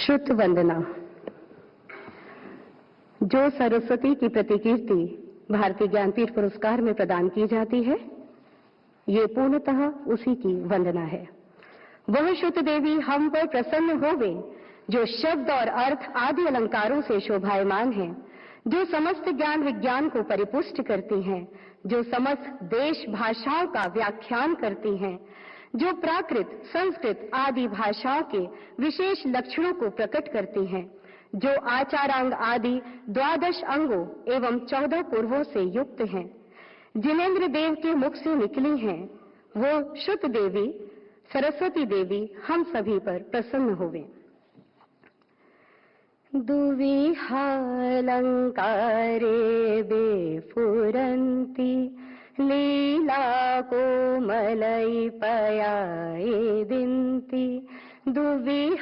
श्रुत वंदना। जो सरस्वती की प्रतिकीर्ति भारतीय ज्ञानपीठ पुरस्कार में प्रदान की जाती है, ये पूर्णतः उसी की वंदना है। वह श्रुत देवी हम पर प्रसन्न होवे जो शब्द और अर्थ आदि अलंकारों से शोभायमान है, जो समस्त ज्ञान विज्ञान को परिपुष्ट करती हैं, जो समस्त देश भाषाओं का व्याख्यान करती हैं, जो प्राकृत, संस्कृत आदि भाषाओं के विशेष लक्षणों को प्रकट करती हैं, जो आचारांग आदि 12 अंगों एवं 14 पूर्वों से युक्त हैं, जिनेन्द्र देव के मुख से निकली हैं, वो श्रुत देवी सरस्वती देवी हम सभी पर प्रसन्न होवे। दुविहालंकारे बेफुरन्ति लीला कोमलै पयायदिन्ति। दुविहालंकारे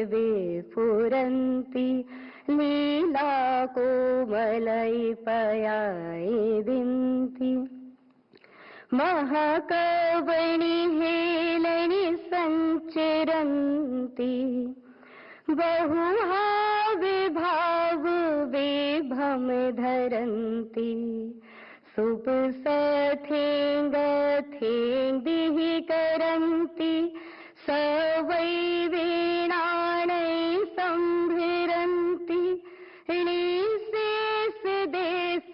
बेफुरन्ति लीला कोमलै पयायदिन्ति। महाकवणि हेलनि संचरन्ति बहुहा विभाव विभम धरन्ति। सुपसथेङ्गथेङ्दिः करन्ति सवै वीणानै सम्भिरन्ति। ऋषेश देश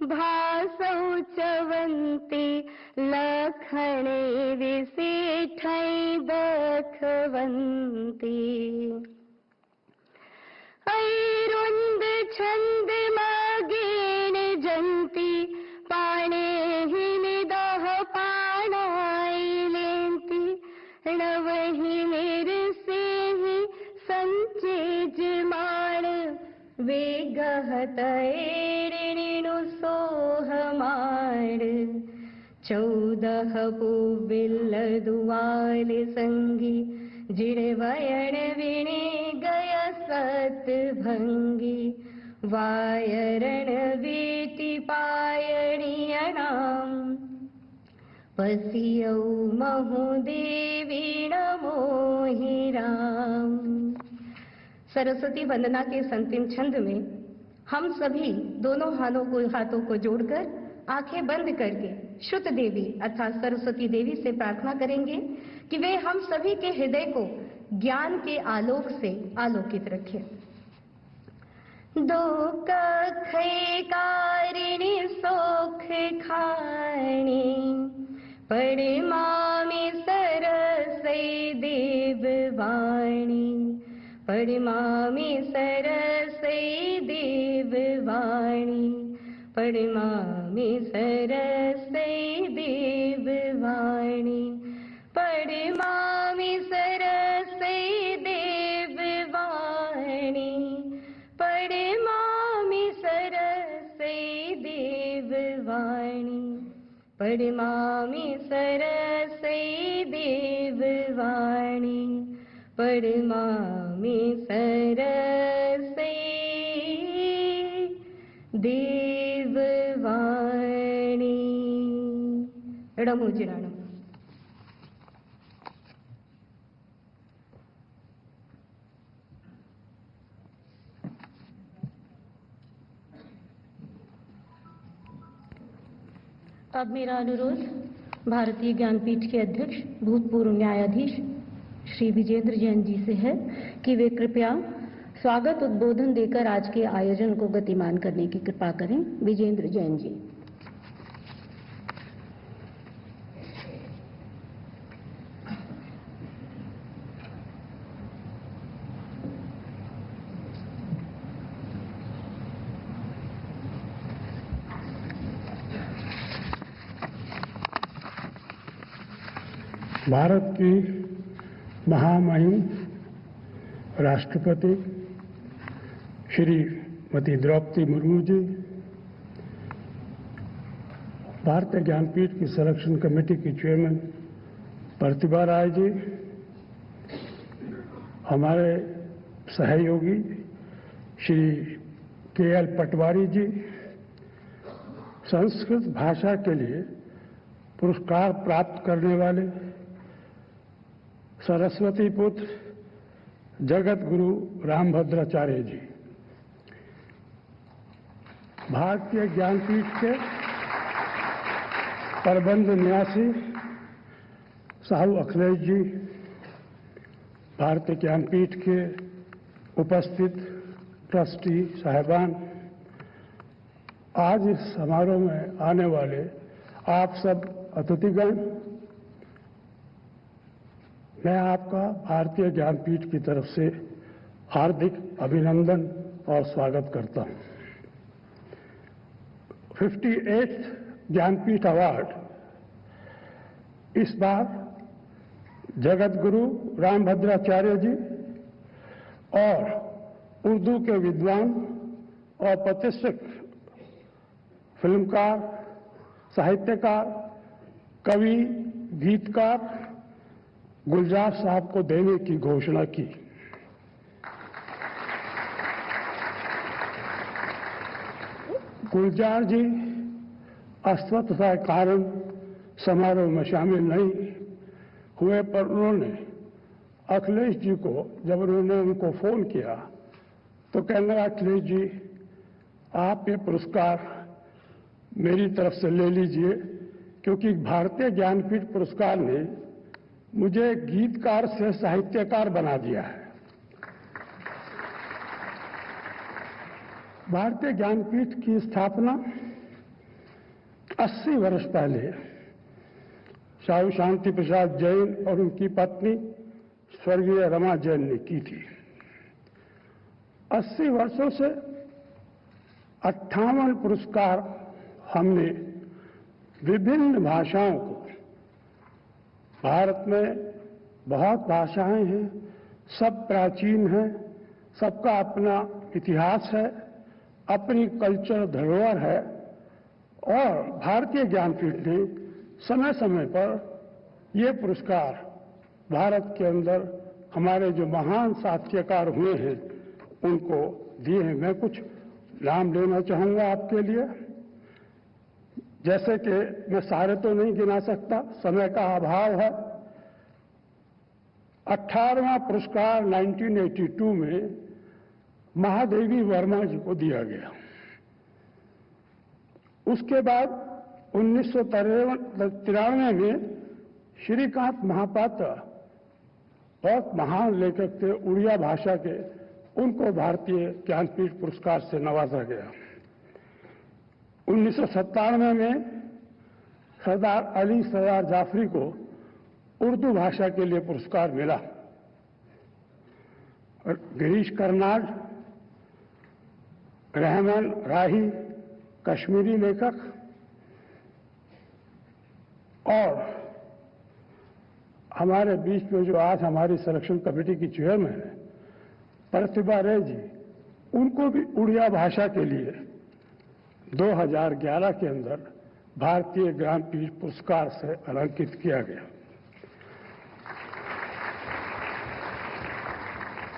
भासौ चवन्ति लखणे विशेषै दखवन्ति। ऐरुन्द छन्द मगेन जन्ति पाणेः निदः पाणायलेन्ति। नवहि निरसेः सञ्चेजमाण वेगहतैरिणु सोहमाण। 14 पुविल्लदुवाल संगी जिड़वयण विणे गय सत भंगी। वायरण वीति पायणीयणाम पसियौ महुदेवी नमोहि राम। सरस्वती वंदना के अंतिम छंद में हम सभी दोनों हाथों को जोड़कर आंखें बंद करके श्रुत देवी अर्थात सरस्वती देवी से प्रार्थना करेंगे कि वे हम सभी के हृदय को ज्ञान के आलोक से आलोकित रखें। दो कखैकारिणी सोख खाणी परिमामी सरसै देववाणी। परिमामी सरसै देववाणी। परिमामी सरसै देववाणी। परिमामी सरसै देववाणी। परिमामी सरसै देववाणी। परिमामी सरसै देववाणी। परिमामी सरसै देववाणी। एडमुजिराणु। अब मेरा अनुरोध भारतीय ज्ञानपीठ के अध्यक्ष भूतपूर्व न्यायाधीश श्री विजेंद्र जैन जी से है कि वे कृपया स्वागत उद्बोधन देकर आज के आयोजन को गतिमान करने की कृपा करें। विजेंद्र जैन जी। भारत की महामहिम राष्ट्रपति श्रीमती द्रौपदी मुर्मू जी, भारतीय ज्ञानपीठ की सिलेक्शन कमेटी की चेयरमैन प्रतिभा राय जी, हमारे सहयोगी श्री के.एल. पटवारी जी, संस्कृत भाषा के लिए पुरस्कार प्राप्त करने वाले सरस्वती पुत्र जगत गुरु रामभद्राचार्य जी, भारतीय ज्ञानपीठ के प्रबंध न्यासी साहू अखिलेश जी, भारतीय ज्ञानपीठ के उपस्थित ट्रस्टी साहिबान, आज इस समारोह में आने वाले आप सब अतिथिगण, मैं आपका भारतीय ज्ञानपीठ की तरफ से हार्दिक अभिनंदन और स्वागत करता हूं। 58th ज्ञानपीठ अवार्ड इस बार जगत गुरु रामभद्राचार्य जी और उर्दू के विद्वान और प्रतिष्ठित फिल्मकार, साहित्यकार, कवि, गीतकार गुलजार साहब को देने की घोषणा की। गुलजार जी अस्वस्थता के कारण समारोह में शामिल नहीं हुए, पर उन्होंने अखिलेश जी को, जब उन्होंने उनको फोन किया तो कहने लगा, अखिलेश जी आप ये पुरस्कार मेरी तरफ से ले लीजिए, क्योंकि भारतीय ज्ञानपीठ पुरस्कार ने मुझे गीतकार से साहित्यकार बना दिया है। भारतीय ज्ञानपीठ की स्थापना 80 वर्ष पहले साहू शांति प्रसाद जैन और उनकी पत्नी स्वर्गीय रमा जैन ने की थी। 80 वर्षों से 58 पुरस्कार हमने विभिन्न भाषाओं को, भारत में बहुत भाषाएं हैं, सब प्राचीन हैं, सबका अपना इतिहास है, अपनी कल्चर धरोहर है, और भारतीय ज्ञानपीठ ने समय समय पर ये पुरस्कार भारत के अंदर हमारे जो महान साहित्यकार हुए हैं उनको दिए हैं। मैं कुछ नाम लेना चाहूंगा आपके लिए, जैसे कि मैं सारे तो नहीं गिना सकता, समय का अभाव है। 18वां पुरस्कार 1982 में महादेवी वर्मा जी को दिया गया। उसके बाद 1993 में श्रीकांत महापात्र, बहुत महान लेखक थे उड़िया भाषा के, उनको भारतीय ज्ञानपीठ पुरस्कार से नवाजा गया। 1997 में सरदार अली सरदार जाफरी को उर्दू भाषा के लिए पुरस्कार मिला। और गिरीश कर्नाड, रहमान राही, कश्मीरी लेखक, और हमारे बीच में जो आज हमारी सिलेक्शन कमेटी की चेयरमैन है प्रतिभा रे जी, उनको भी उड़िया भाषा के लिए 2011 के अंदर भारतीय ज्ञानपीठ पुरस्कार से अलंकृत किया गया।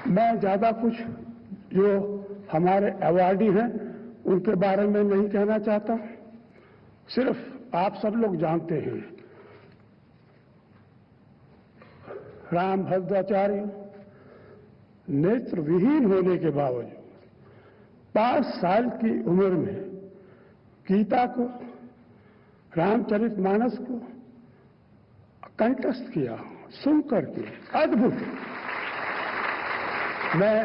मैं ज्यादा कुछ जो हमारे अवार्डी हैं उनके बारे में नहीं कहना चाहता, सिर्फ आप सब लोग जानते हैं रामभद्राचार्य नेत्र विहीन होने के बावजूद 5 साल की उम्र में गीता को, रामचरितमानस को कंठस्थ किया, सुन करके अद्भुत। मैं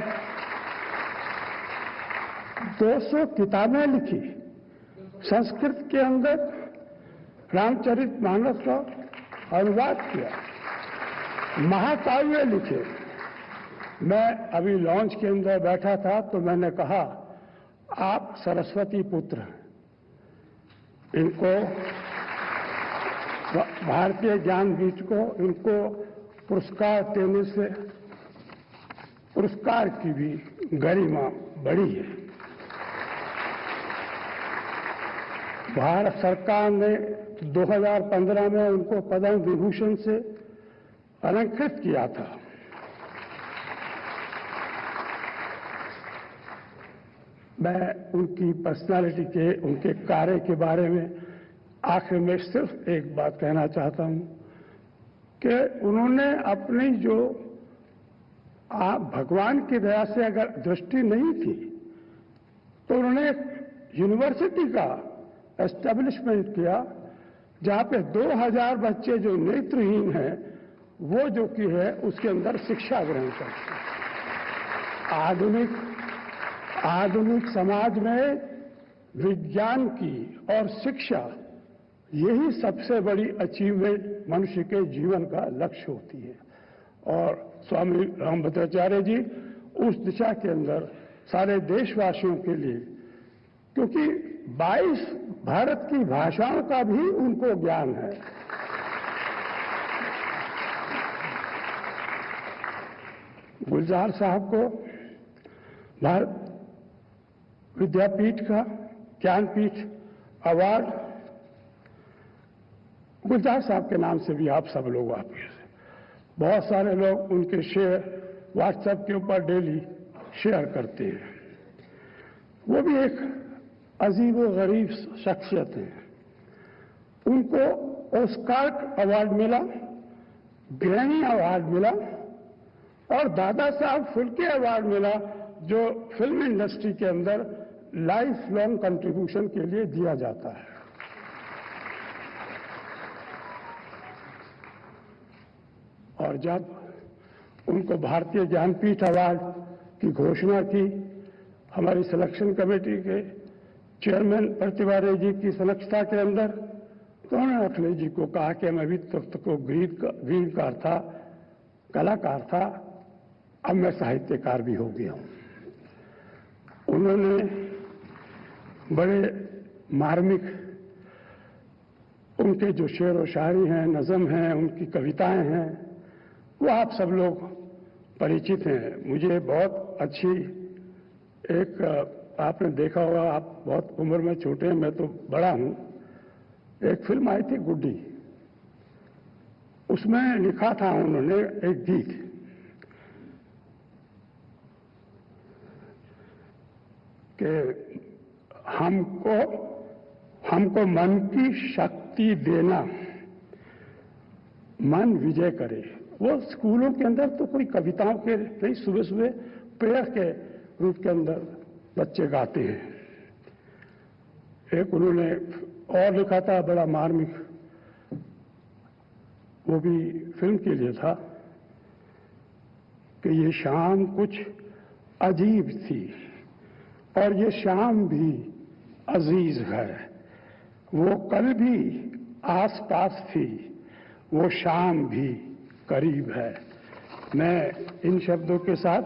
200 किताबें लिखी, संस्कृत के अंदर रामचरितमानस का अनुवाद किया, महाकाव्य लिखे। मैं अभी लॉन्च के अंदर बैठा था तो मैंने कहा, आप सरस्वती पुत्र हैं, इनको भारतीय ज्ञानपीठ को इनको पुरस्कार देने से पुरस्कार की भी गरिमा बढ़ी है। भारत सरकार ने 2015 में उनको पद्म विभूषण से अलंकृत किया था। मैं उनकी पर्सनालिटी के, उनके कार्य के बारे में आखिर में सिर्फ एक बात कहना चाहता हूं कि उन्होंने अपनी जो आप भगवान की दया से अगर दृष्टि नहीं थी तो उन्होंने एक यूनिवर्सिटी का एस्टेब्लिशमेंट किया जहां पे 2000 बच्चे जो नेत्रहीन हैं वो जो कि है उसके अंदर शिक्षा ग्रहण करते हैं। आधुनिक समाज में विज्ञान की और शिक्षा यही सबसे बड़ी अचीवमेंट मनुष्य के जीवन का लक्ष्य होती है और स्वामी रामभद्राचार्य जी उस दिशा के अंदर सारे देशवासियों के लिए, क्योंकि 22 भारत की भाषाओं का भी उनको ज्ञान है। गुलजार साहब को भारत विद्यापीठ का ज्ञानपीठ अवार्ड, गुलजार साहब के नाम से भी आप सब लोग वाकिफ हैं। बहुत सारे लोग उनके शेयर व्हाट्सएप के ऊपर डेली शेयर करते हैं। वो भी एक अजीब व गरीब शख्सियत है। उनको ऑस्कार अवार्ड मिला, ग्रैमी अवार्ड मिला और दादा साहब फुल्के अवार्ड मिला, जो फिल्म इंडस्ट्री के अंदर लाइफ लॉन्ग कंट्रीब्यूशन के लिए दिया जाता है। और जब उनको भारतीय ज्ञानपीठ अवार्ड की घोषणा की, हमारी सिलेक्शन कमेटी के चेयरमैन प्रतिभा रे जी की सदस्यता के अंदर, तो उन्होंने अखिलेश जी को कहा कि मैं अभी तक तो गीतकार था, कलाकार था, अब मैं साहित्यकार भी हो गया हूं। उन्होंने बड़े मार्मिक, उनके जो शेर व शायरी हैं, नज़म हैं, उनकी कविताएं हैं, वो आप सब लोग परिचित हैं। मुझे बहुत अच्छी एक, आपने देखा होगा, आप बहुत उम्र में छोटे हैं, मैं तो बड़ा हूं, एक फिल्म आई थी गुड्डी, उसमें लिखा था उन्होंने एक गीत कि हमको मन की शक्ति देना, मन विजय करे। वो स्कूलों के अंदर तो कोई कविताओं के नहीं, सुबह सुबह प्रेयर के रूप के अंदर बच्चे गाते हैं। एक उन्होंने और लिखा था बड़ा मार्मिक, वो भी फिल्म के लिए था कि ये शाम कुछ अजीब थी और ये शाम भी अजीज है, वो कल भी आसपास थी, वो शाम भी करीब है। मैं इन शब्दों के साथ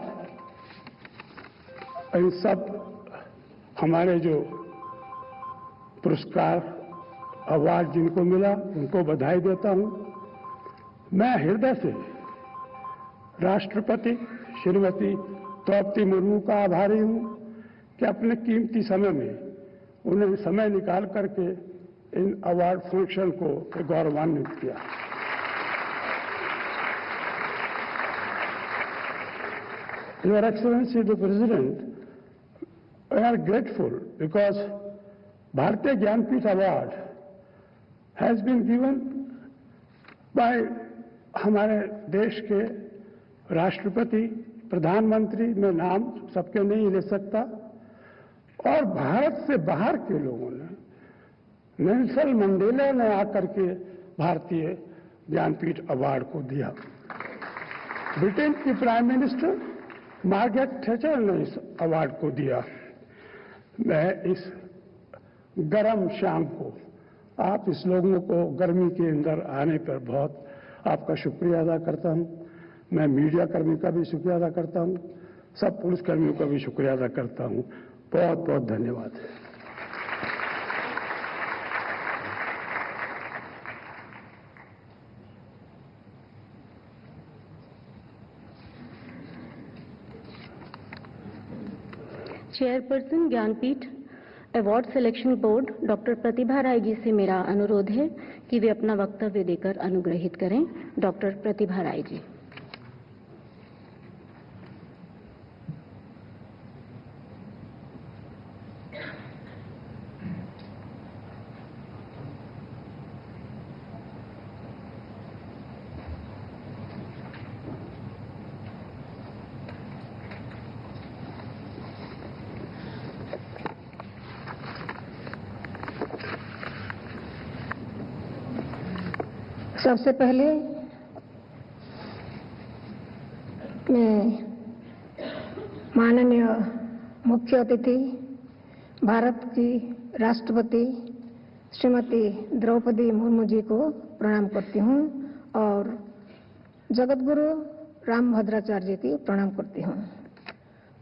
इन सब हमारे जो पुरस्कार अवार्ड जिनको मिला उनको बधाई देता हूं। मैं हृदय से राष्ट्रपति श्रीमती द्रौपदी मुर्मू का आभारी हूं कि अपने कीमती समय में उन्होंने समय निकाल करके इन अवार्ड फंक्शन को गौरवान्वित किया। Your Excellency the President, we are grateful because Bharatiya Jnanpith Award has been given by हमारे देश के राष्ट्रपति, प्रधानमंत्री, मैं नाम सबके नहीं ले सकता, और भारत से बाहर के लोगों ने, नेल्सन मंडेला ने आकर के भारतीय ज्ञानपीठ अवार्ड को दिया। ब्रिटेन की प्राइम मिनिस्टर मार्गरेट थैचर ने इस अवार्ड को दिया। मैं इस गर्म शाम को, आप इस लोगों को गर्मी के अंदर आने पर बहुत आपका शुक्रिया अदा करता हूं। मैं मीडिया कर्मी का भी शुक्रिया अदा करता हूं, सब पुलिसकर्मियों का भी शुक्रिया अदा करता हूं। बहुत बहुत धन्यवाद। Chairperson Jnanpith award selection board doctor Pratibha Ray ji से मेरा अनुरोध है कि वे अपना वक्तव्य देकर अनुग्रहित करें। डॉक्टर प्रतिभा राय जी। सबसे पहले मैं माननीय मुख्य अतिथि भारत की राष्ट्रपति श्रीमती द्रौपदी मुर्मू जी को प्रणाम करती हूँ और जगतगुरु रामभद्राचार्य जी की प्रणाम करती हूँ।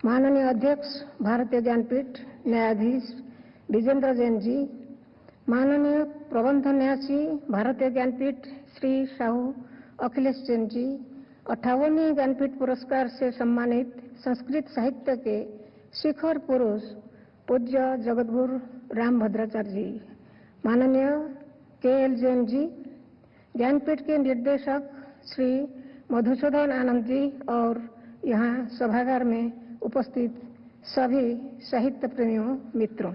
माननीय अध्यक्ष भारतीय ज्ञानपीठ न्यायाधीश विजेंद्र जैन जी, माननीय प्रबंध न्यासी भारतीय ज्ञानपीठ श्री साहू अखिलेश जैन जी, 58वें ज्ञानपीठ पुरस्कार से सम्मानित संस्कृत साहित्य के शिखर पुरुष पूज्य जगतगुरु रामभद्राचार्य जी, माननीय के.एल. जैन जी, ज्ञानपीठ के निर्देशक श्री मधुसूदन आनंद जी और यहाँ सभागार में उपस्थित सभी साहित्य प्रेमियों मित्रों।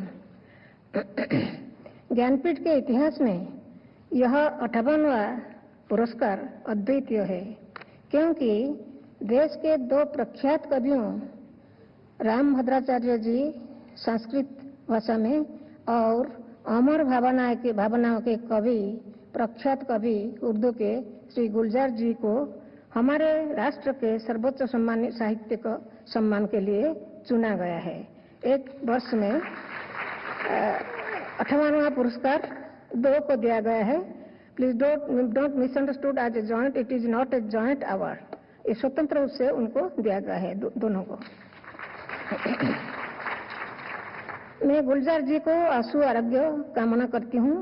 ज्ञानपीठ के इतिहास में यह 58वां पुरस्कार अद्वितीय है, क्योंकि देश के दो प्रख्यात कवियों रामभद्राचार्य जी संस्कृत भाषा में और अमर भावनाओं के कवि प्रख्यात कवि उर्दू के श्री गुलजार जी को हमारे राष्ट्र के सर्वोच्च सम्मान साहित्यिक सम्मान के लिए चुना गया है। एक वर्ष में 58वां पुरस्कार दो को दिया गया है। Please don't misunderstood as a joint, it is not a joint award. ये स्वतंत्र रूप से उनको दिया गया है दोनों को। मैं गुलजार जी को आशु आरोग्य कामना करती हूँ।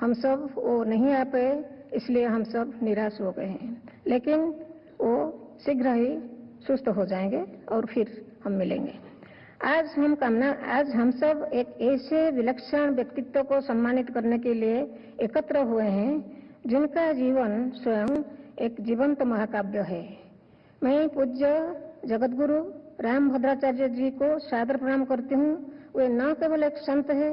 हम सब वो नहीं आ पाए, इसलिए हम सब निराश हो गए हैं, लेकिन वो शीघ्र ही सुस्त हो जाएंगे और फिर हम मिलेंगे। आज हम सब एक ऐसे विलक्षण व्यक्तित्व को सम्मानित करने के लिए एकत्र हुए हैं जिनका जीवन स्वयं एक जीवंत महाकाव्य है। मैं पूज्य जगतगुरु रामभद्राचार्य जी को सादर प्रणाम करती हूँ। वे न केवल एक संत है,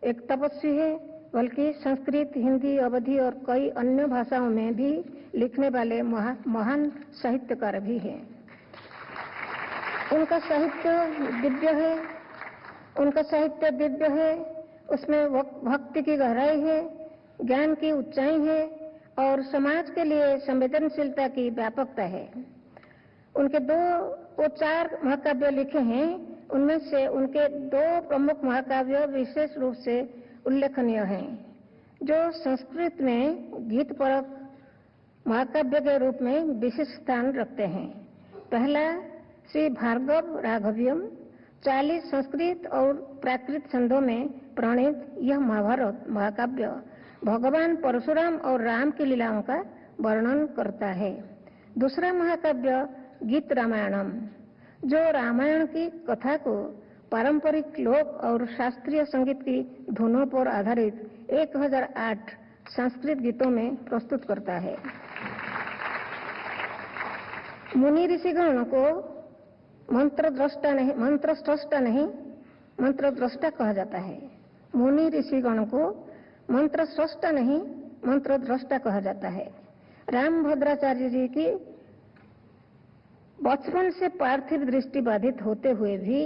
एक तपस्वी है, बल्कि संस्कृत, हिंदी, अवधी और कई अन्य भाषाओं में भी लिखने वाले महान साहित्यकार भी हैं। उनका साहित्य दिव्य है, उसमें भक्ति की गहराई है, ज्ञान की ऊंचाई है और समाज के लिए संवेदनशीलता की व्यापकता है। उनके वो 4 महाकाव्य लिखे हैं, उनमें से उनके 2 प्रमुख महाकाव्य विशेष रूप से उल्लेखनीय हैं, जो संस्कृत में गीत परक महाकाव्य के रूप में विशिष्ट स्थान रखते हैं। पहला श्री भार्गव राघव्यम 40 संस्कृत और प्राकृत छंदों में प्रणीत यह महाभारत महाकाव्य भगवान परशुराम और राम की लीलाओं का वर्णन करता है। दूसरा महाकाव्य गीत रामायणम, जो रामायण की कथा को पारंपरिक लोक और शास्त्रीय संगीत की धुनों पर आधारित 1008 संस्कृत गीतों में प्रस्तुत करता है। मुनि ऋषिगण को मंत्रद्रष्टा कहा जाता है। मुनि ऋषिगण को मंत्रस्रष्टा नहीं, मंत्रद्रष्टा कहा जाता है। रामभद्राचार्य जी की बचपन से पार्थिव दृष्टि बाधित होते हुए भी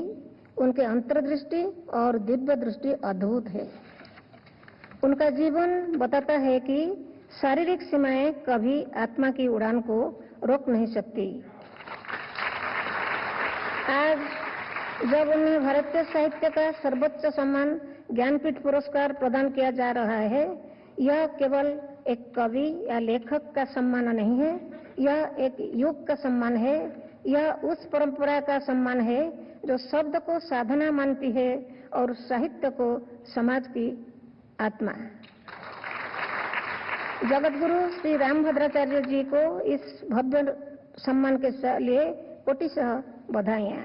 उनके अंतर्दृष्टि और दिव्य दृष्टि अद्भुत है। उनका जीवन बताता है कि शारीरिक सीमाएं कभी आत्मा की उड़ान को रोक नहीं सकती। आज जब उन्हें भारतीय साहित्य का सर्वोच्च सम्मान ज्ञानपीठ पुरस्कार प्रदान किया जा रहा है, यह केवल एक कवि या लेखक का सम्मान नहीं है, यह एक युग का सम्मान है। यह उस परंपरा का सम्मान है जो शब्द को साधना मानती है और साहित्य को समाज की आत्मा। जगतगुरु श्री रामभद्राचार्य जी को इस भव्य सम्मान के लिए कोटिशः बधाइयाँ।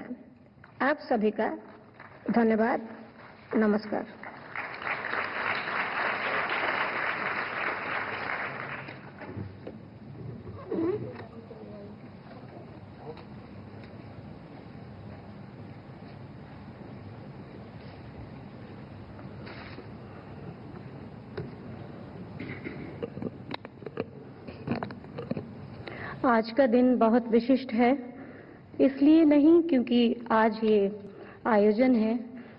आप सभी का धन्यवाद। नमस्कार। आज का दिन बहुत विशिष्ट है, इसलिए नहीं क्योंकि आज ये आयोजन है,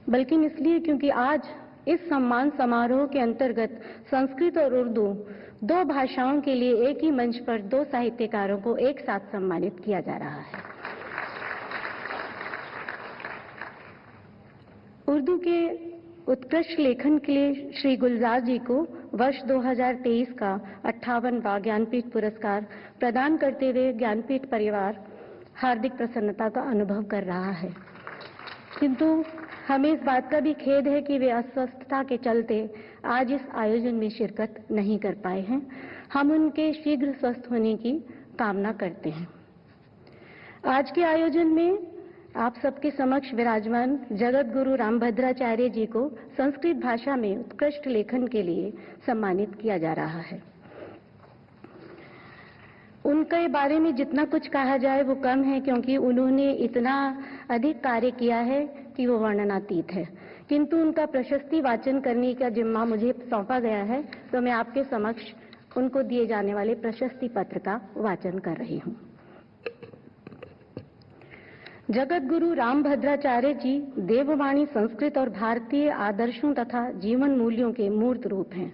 बल्कि इसलिए क्योंकि आज इस सम्मान समारोह के अंतर्गत संस्कृत और उर्दू दो भाषाओं के लिए एक ही मंच पर दो साहित्यकारों को एक साथ सम्मानित किया जा रहा है। उर्दू के उत्कृष्ट लेखन के लिए श्री गुलजार जी को वर्ष 2023 का 58वां ज्ञानपीठ पुरस्कार प्रदान करते हुए ज्ञानपीठ परिवार हार्दिक प्रसन्नता का अनुभव कर रहा है, किंतु हमें इस बात का भी खेद है कि वे अस्वस्थता के चलते आज इस आयोजन में शिरकत नहीं कर पाए हैं। हम उनके शीघ्र स्वस्थ होने की कामना करते हैं। आज के आयोजन में आप सबके समक्ष विराजमान जगत गुरु रामभद्राचार्य जी को संस्कृत भाषा में उत्कृष्ट लेखन के लिए सम्मानित किया जा रहा है। उनके बारे में जितना कुछ कहा जाए वो कम है, क्योंकि उन्होंने इतना अधिक कार्य किया है कि वो वर्णनातीत है, किंतु उनका प्रशस्ति वाचन करने का जिम्मा मुझे सौंपा गया है, तो मैं आपके समक्ष उनको दिए जाने वाले प्रशस्ति पत्र का वाचन कर रही हूँ। जगत गुरु रामभद्राचार्य जी देववाणी संस्कृत और भारतीय आदर्शों तथा जीवन मूल्यों के मूर्त रूप हैं।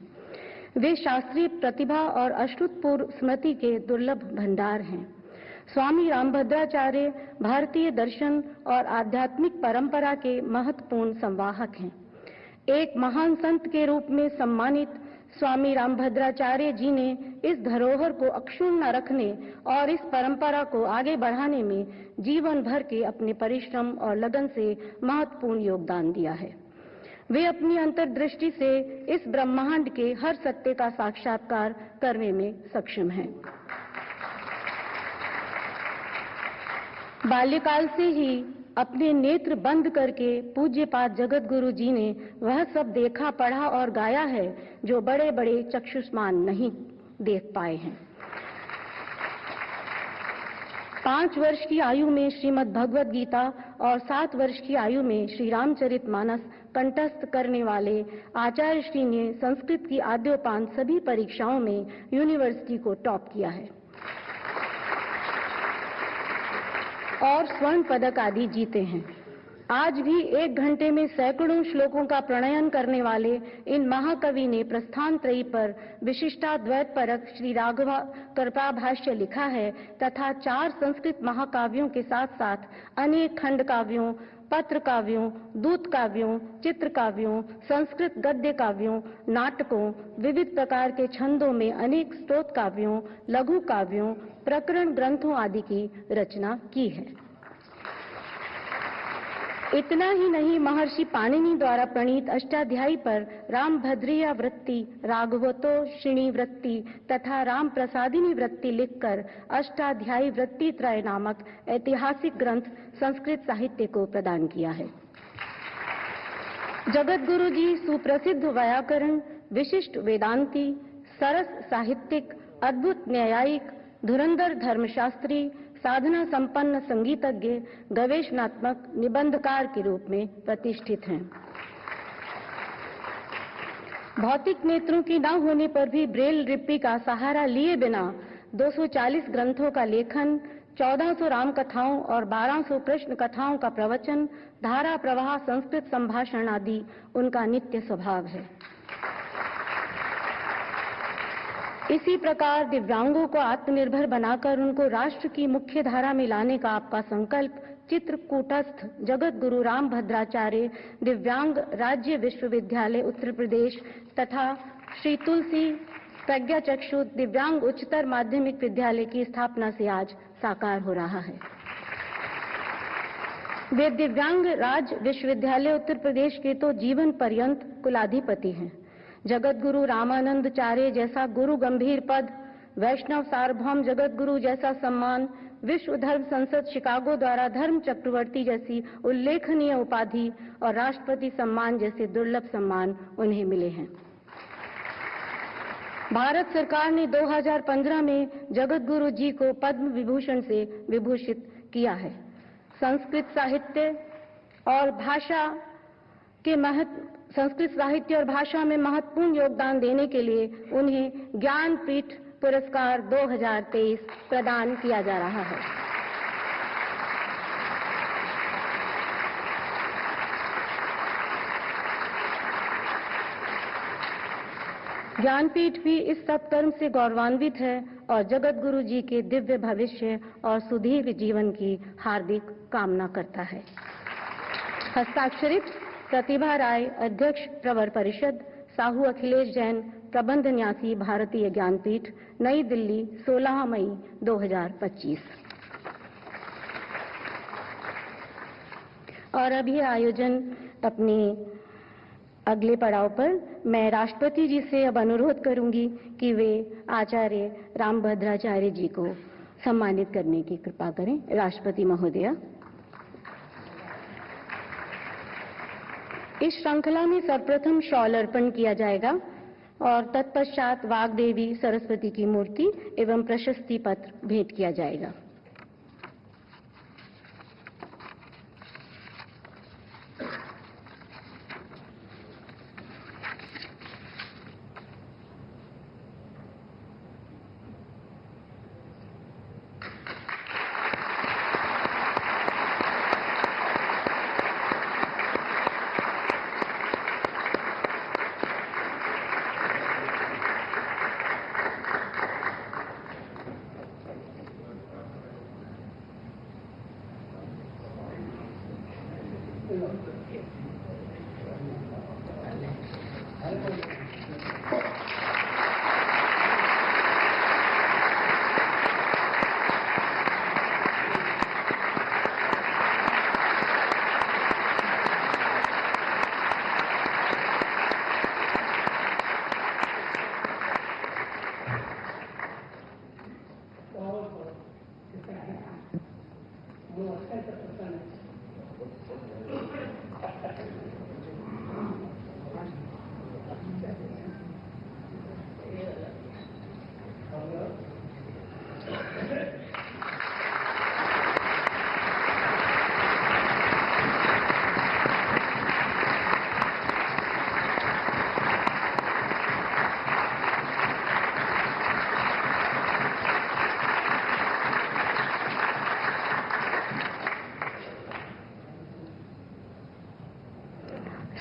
वे शास्त्रीय प्रतिभा और अश्रुतपूर्व स्मृति के दुर्लभ भंडार हैं। स्वामी रामभद्राचार्य भारतीय दर्शन और आध्यात्मिक परंपरा के महत्वपूर्ण संवाहक हैं। एक महान संत के रूप में सम्मानित स्वामी रामभद्राचार्य जी ने इस धरोहर को अक्षुण्ण रखने और इस परंपरा को आगे बढ़ाने में जीवन भर के अपने परिश्रम और लगन से महत्वपूर्ण योगदान दिया है। वे अपनी अंतर्दृष्टि से इस ब्रह्मांड के हर सत्य का साक्षात्कार करने में सक्षम हैं। बाल्यकाल से ही अपने नेत्र बंद करके पूज्यपाद जगत गुरु जी ने वह सब देखा, पढ़ा और गाया है जो बड़े बड़े चक्षुष्मान नहीं देख पाए हैं। 5 वर्ष की आयु में श्रीमद् भगवद गीता और 7 वर्ष की आयु में श्री रामचरितमानस कंठस्थ करने वाले आचार्य श्री ने संस्कृत की आद्योपांत सभी परीक्षाओं में यूनिवर्सिटी को टॉप किया है और स्वर्ण पदक आदि जीते हैं। आज भी 1 घंटे में सैकड़ों श्लोकों का प्रणयन करने वाले इन महाकवि ने प्रस्थान त्रयी पर विशिष्टाद्वैत परक श्री राघव कृपा भाष्य लिखा है तथा 4 संस्कृत महाकाव्यों के साथ साथ अनेक खंड काव्यों, पत्र काव्यों, दूत काव्यों, चित्र काव्यों, संस्कृत गद्य काव्यों, नाटकों, विविध प्रकार के छंदों में अनेक स्तोत्र काव्यों, लघु काव्यों, प्रकरण ग्रंथों आदि की रचना की है। इतना ही नहीं, महर्षि पाणिनि द्वारा प्रणीत अष्टाध्यायी पर रामभद्रिया वृत्ति, राघवतोषिणी वृत्ति तथा राम प्रसादिनी वृत्ति लिखकर अष्टाध्यायी वृत्ति त्रय नामक ऐतिहासिक ग्रंथ संस्कृत साहित्य को प्रदान किया है। जगत गुरु जी सुप्रसिद्ध व्याकरण, विशिष्ट वेदांती, सरस साहित्यिक, अद्भुत न्यायिक, धुरंधर धर्मशास्त्री, साधना संपन्न संगीतज्ञ, गवेषणात्मक निबंधकार के रूप में प्रतिष्ठित हैं। भौतिक नेत्रों की न होने पर भी ब्रेल लिपि का सहारा लिए बिना 240 ग्रंथों का लेखन, 1400 राम कथाओं और 1200 कृष्ण कथाओं का प्रवचन, धारा प्रवाह संस्कृत संभाषण आदि उनका नित्य स्वभाव है। इसी प्रकार दिव्यांगों को आत्मनिर्भर बनाकर उनको राष्ट्र की मुख्य धारा में लाने का आपका संकल्प चित्रकूटस्थ जगत गुरु रामभद्राचार्य दिव्यांग राज्य विश्वविद्यालय उत्तर प्रदेश तथा श्री तुलसी प्रज्ञाचक्षु दिव्यांग उच्चतर माध्यमिक विद्यालय की स्थापना से आज साकार हो रहा है। वे दिव्यांग राज्य विश्वविद्यालय उत्तर प्रदेश के तो जीवन पर्यंत कुलाधिपति हैं। जगत गुरु रामानंदचार्य जैसा गुरु गंभीर पद, वैष्णव सार्वभौम जगत गुरु जैसा सम्मान, विश्व धर्म संसद शिकागो द्वारा धर्म चक्रवर्ती जैसी उल्लेखनीय उपाधि और राष्ट्रपति सम्मान जैसे दुर्लभ सम्मान उन्हें मिले हैं। भारत सरकार ने 2015 में जगत गुरु जी को पद्म विभूषण से विभूषित किया है। संस्कृत साहित्य और भाषा में महत्वपूर्ण योगदान देने के लिए उन्हें ज्ञानपीठ पुरस्कार 2023 प्रदान किया जा रहा है। ज्ञानपीठ भी इस सत्कर्म से गौरवान्वित है और जगत गुरु जी के दिव्य भविष्य और सुदीर्घ जीवन की हार्दिक कामना करता है। हस्ताक्षरित प्रतिभा राय, अध्यक्ष प्रवर परिषद, साहू अखिलेश जैन, प्रबंध न्यासी, भारतीय ज्ञानपीठ, नई दिल्ली, 16 मई 2025। और अब ये आयोजन अपने अगले पड़ाव पर मैं राष्ट्रपति जी से अब अनुरोध करूंगी कि वे आचार्य रामभद्राचार्य जी को सम्मानित करने की कृपा करें। राष्ट्रपति महोदया, इस श्रृंखला में सर्वप्रथम शॉल अर्पण किया जाएगा और तत्पश्चात वाग्देवी सरस्वती की मूर्ति एवं प्रशस्ति पत्र भेंट किया जाएगा।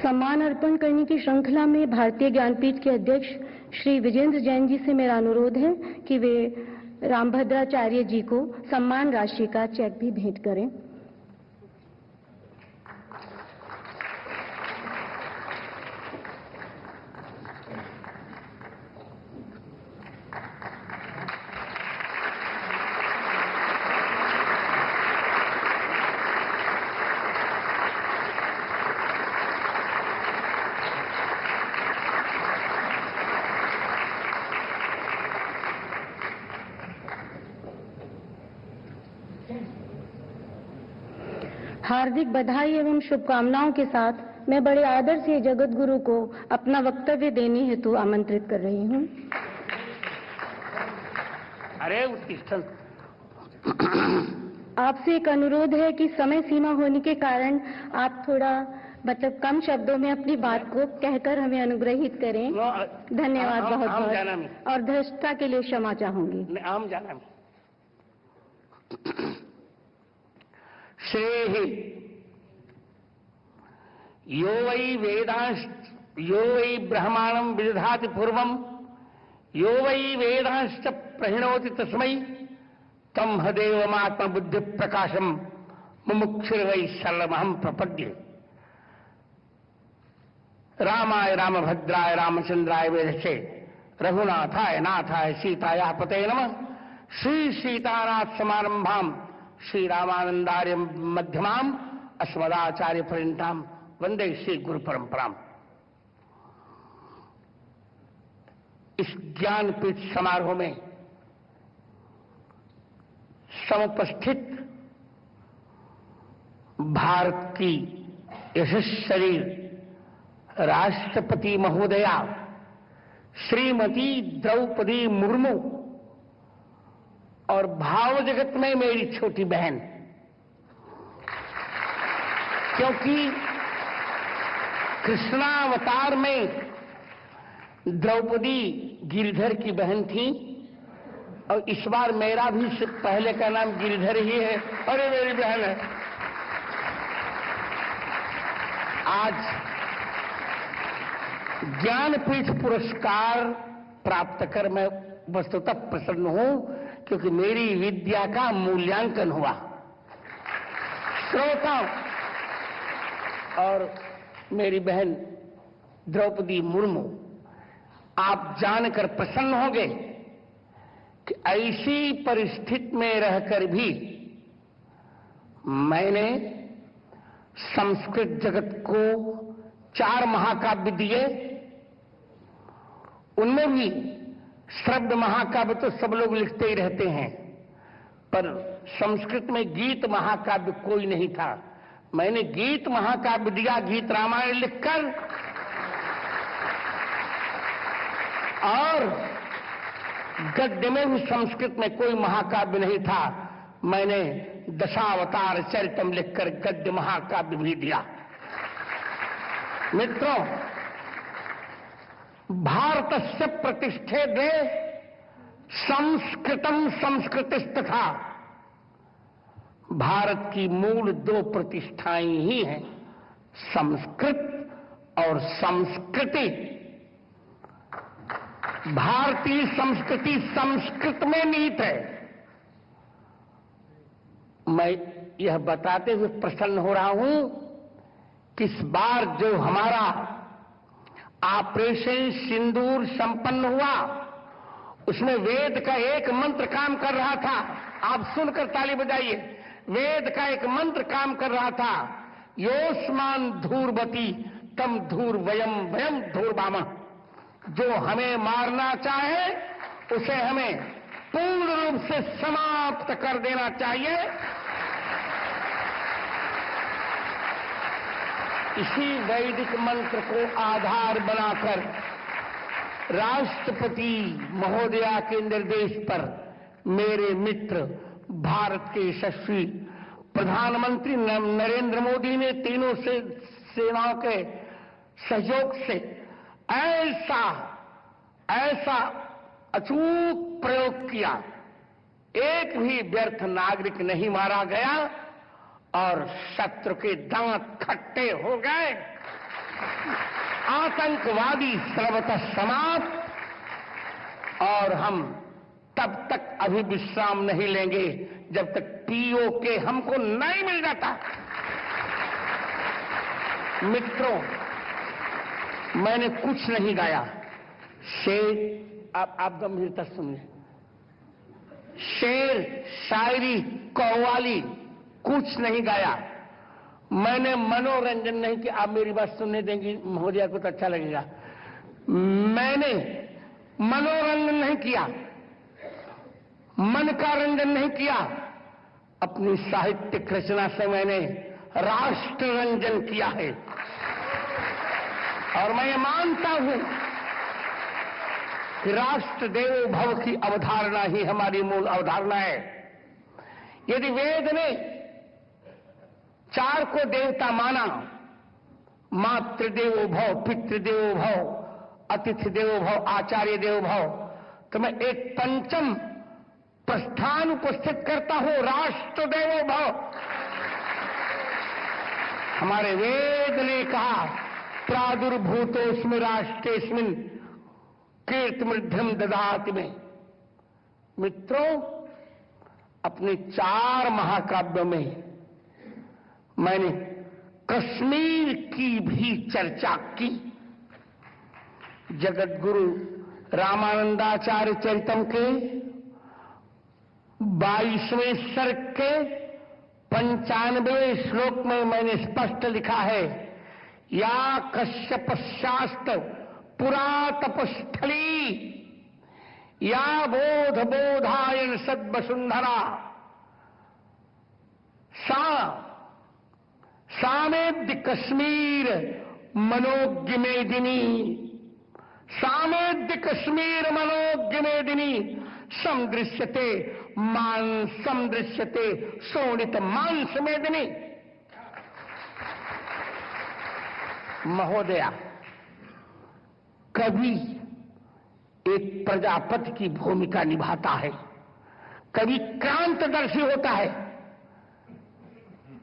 सम्मान अर्पण करने की श्रृंखला में भारतीय ज्ञानपीठ के अध्यक्ष श्री विजेंद्र जैन जी से मेरा अनुरोध है कि वे रामभद्राचार्य जी को सम्मान राशि का चेक भी भेंट करें। हार्दिक बधाई एवं शुभकामनाओं के साथ मैं बड़े आदर से जगत गुरु को अपना वक्तव्य देने हेतु आमंत्रित कर रही हूं। अरे उत्कृष्ट। आपसे एक अनुरोध है कि समय सीमा होने के कारण आप थोड़ा कम शब्दों में अपनी बात को कहकर हमें अनुग्रहित करें। धन्यवाद बहुत बहुत और धृष्टता के लिए क्षमा चाहूंगी। आम जाना श्रेहि यो वै वेदांश्च यो वै ब्रह्माणं विदधाति पूर्वं यो वै वेदांश्च प्रहिणोति तस्मै तं हदेवमात्मबुद्धि प्रकाशं मुमुक्षुर्वै शरणमहं प्रपद्ये। रामाय रामभद्राय रामचंद्राय वेधसे रघुनाथाय नाथाय सीताया पते नमः। श्री सीतानाथ समारंभाम श्री रामानंदार्य मध्यमाम अस्मदाचार्य पर्यंताम वंदे श्री गुरु परंपराम। इस ज्ञानपीठ समारोह में समुपस्थित भारत की यशस्वी राष्ट्रपति महोदया श्रीमती द्रौपदी मुर्मू और भाव जगत में मेरी छोटी बहन, क्योंकि कृष्णावतार में द्रौपदी गिरिधर की बहन थी और इस बार मेरा भी पहले का नाम गिरिधर ही है। अरे मेरी बहन है। आज ज्ञानपीठ पुरस्कार प्राप्त कर मैं वस्तुतः प्रसन्न हूं, क्योंकि मेरी विद्या का मूल्यांकन हुआ। श्रोताओं और मेरी बहन द्रौपदी मुर्मू, आप जानकर प्रसन्न होंगे कि ऐसी परिस्थिति में रहकर भी मैंने संस्कृत जगत को 4 महाकाव्य दिए। उनमें भी शब्द महाकाव्य तो सब लोग लिखते ही रहते हैं, पर संस्कृत में गीत महाकाव्य कोई नहीं था। मैंने गीत महाकाव्य दिया, गीत रामायण लिखकर, और गद्य में भी संस्कृत में कोई महाकाव्य नहीं था। मैंने दशावतार चरितम लिखकर गद्य महाकाव्य भी दिया। मित्रों, भारतस्य प्रतिष्ठे दे संस्कृतम संस्कृतिस्तथा। भारत की मूल 2 प्रतिष्ठाएं ही हैं, संस्कृत और संस्कृति। भारतीय संस्कृति संस्कृत में निहित है। मैं यह बताते हुए प्रसन्न हो रहा हूं कि इस बार जो हमारा ऑपरेशन सिंदूर संपन्न हुआ, उसमें वेद का एक मंत्र काम कर रहा था। आप सुनकर ताली बजाइए। वेद का एक मंत्र काम कर रहा था, योस्मान धूर्वती तम धूर वयम वयम धूर्वामः। जो हमें मारना चाहे उसे हमें पूर्ण रूप से समाप्त कर देना चाहिए। इसी वैदिक मंत्र को आधार बनाकर राष्ट्रपति महोदया के निर्देश पर मेरे मित्र भारत के यशस्वी प्रधानमंत्री नरेंद्र मोदी ने तीनों सेनाओं के सहयोग से ऐसा अचूक प्रयोग किया, एक भी व्यर्थ नागरिक नहीं मारा गया और शत्रु के दांत खट्टे हो गए। आतंकवादी सर्वतः समाप्त। और हम तब तक अभी विश्राम नहीं लेंगे जब तक पीओके हमको नहीं मिल जाता। मित्रों, मैंने कुछ नहीं गाया। शेर, आप गंभीरता सुनिए। शेर, शायरी, कव्वाली कुछ नहीं गाया। मैंने मनोरंजन नहीं किया। आप मेरी बात सुनने देंगी महोदया को तो अच्छा लगेगा। मैंने मनोरंजन नहीं किया, मन का रंजन नहीं किया। अपनी साहित्यिक रचना से मैंने राष्ट्र रंजन किया है। और मैं ये मानता हूं कि राष्ट्र देवो भव की अवधारणा ही हमारी मूल अवधारणा है। यदि वेद ने 4 को देवता माना, मातृदेवो भव, पितृदेवो भव, अतिथि देवो भव, आचार्य देवो भव, तो मैं एक पंचम प्रस्थान उपस्थित करता हूं, राष्ट्र देवो भव। हमारे वेद ने कहा, प्रादुर्भूतोस्मि राष्ट्रेस्मिन् कीर्तिमृद्धिम ददाति में। मित्रों, अपने 4 महाकाव्यों में मैंने कश्मीर की भी चर्चा की। जगत गुरु रामानंदाचार्य चरितम के 22वें सर्ग के 95वें श्लोक में मैंने स्पष्ट लिखा है, या कश्यप शास्त्र पुरा तपस्थली, या बोध बोधायन सद्वसुंधरा, सामेद्य कश्मीर मनोज्ञ मेदिनी, सामेद्य कश्मीर मनोज्ञ मेदिनी, समदृश्यते शोणित मांस मेदिनी। महोदया, कभी एक प्रजापति की भूमिका निभाता है, कभी क्रांतदर्शी होता है,